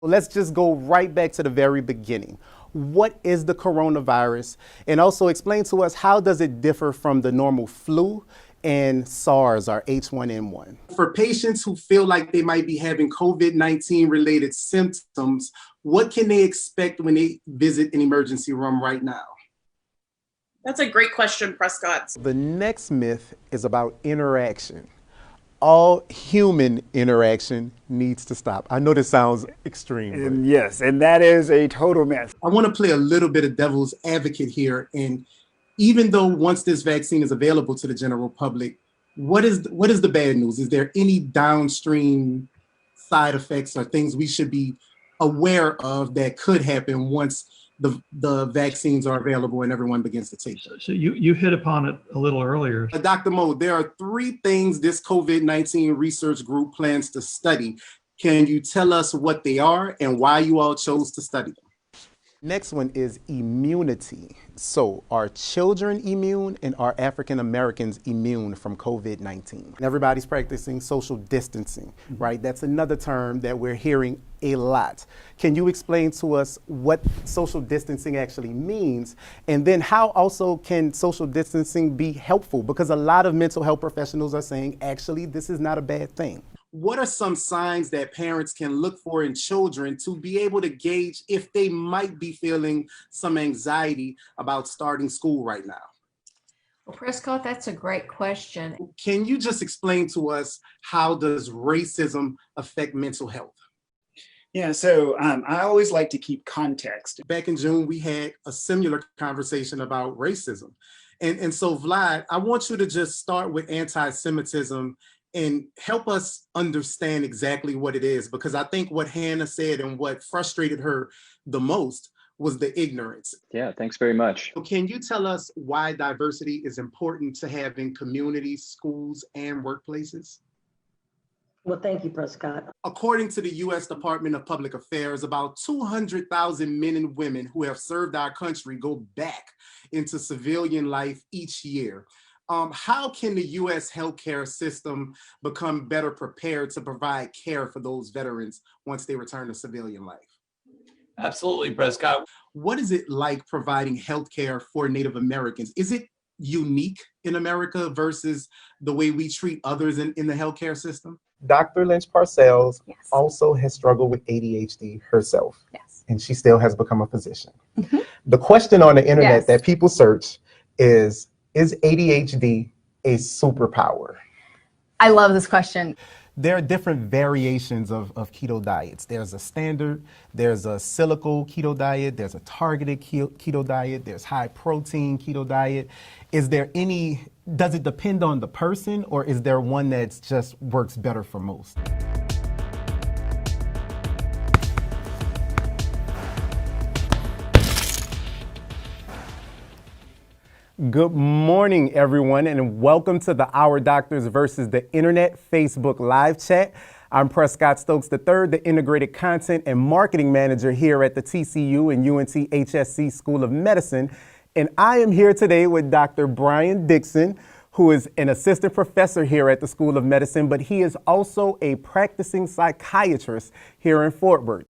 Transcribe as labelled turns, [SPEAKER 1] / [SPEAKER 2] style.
[SPEAKER 1] Let's just go right back to the very beginning. What is the coronavirus? And also explain to us, how does it differ from the normal flu and SARS or H1N1?
[SPEAKER 2] For patients who feel like they might be having COVID-19 related symptoms, what can they expect when they visit an emergency room right now?
[SPEAKER 3] That's a great question, Prescott.
[SPEAKER 1] The next myth is about interaction. All human interaction needs to stop. I know this sounds extreme.
[SPEAKER 4] Yes, and that is a total myth.
[SPEAKER 2] I want to play a little bit of devil's advocate here. And even though once this vaccine is available to the general public, what is the bad news? Is there any downstream side effects or things we should be aware of that could happen once the vaccines are available and everyone begins to take them?
[SPEAKER 5] So you hit upon it a little earlier.
[SPEAKER 2] Dr. Mo, there are 3 things this COVID-19 research group plans to study. Can you tell us what they are and why you all chose to study them?
[SPEAKER 1] Next one is immunity. So are children immune and are African Americans immune from COVID-19? Everybody's practicing social distancing, right? That's another term that we're hearing a lot. Can you explain to us what social distancing actually means? And then how also can social distancing be helpful? Because a lot of mental health professionals are saying, actually, this is not a bad thing.
[SPEAKER 2] What are some signs that parents can look for in children to be able to gauge if they might be feeling some anxiety about starting school right now?
[SPEAKER 6] Well, Prescott, that's a great question.
[SPEAKER 2] Can you just explain to us, how does racism affect mental health?
[SPEAKER 4] Yeah, so I always like to keep context.
[SPEAKER 2] Back in June, we had a similar conversation about racism. And so, Vlad, I want you to just start with anti-Semitism and help us understand exactly what it is, because I think what Hannah said and what frustrated her the most was the ignorance.
[SPEAKER 7] Yeah, thanks very much.
[SPEAKER 2] So can you tell us why diversity is important to have in communities, schools, and workplaces?
[SPEAKER 8] Well, thank you, Prescott.
[SPEAKER 2] According to the U.S. Department of Public Affairs, about 200,000 men and women who have served our country go back into civilian life each year. How can the U.S. healthcare system become better prepared to provide care for those veterans once they return to civilian life?
[SPEAKER 9] Absolutely, Prescott.
[SPEAKER 2] What is it like providing healthcare for Native Americans? Is it unique in America versus the way we treat others in the healthcare system?
[SPEAKER 1] Dr. Lynch Parcells also has struggled with ADHD herself.
[SPEAKER 6] Yes.
[SPEAKER 1] And she still has become a physician. The question on the internet that people search is ADHD a superpower?
[SPEAKER 10] I love this question.
[SPEAKER 1] There are different variations of keto diets. There's a standard, there's a silico keto diet, there's a targeted keto diet, there's high protein keto diet. Is there any, does it depend on the person, or is there one that just works better for most? Good morning, everyone, and welcome to the Our Doctors versus the Internet Facebook live chat. I'm Prescotte Stokes III, the Integrated Content and Marketing Manager here at the TCU and UNT HSC School of Medicine. And I am here today with Dr. Brian Dixon, who is an assistant professor here at the School of Medicine, but he is also a practicing psychiatrist here in Fort Worth.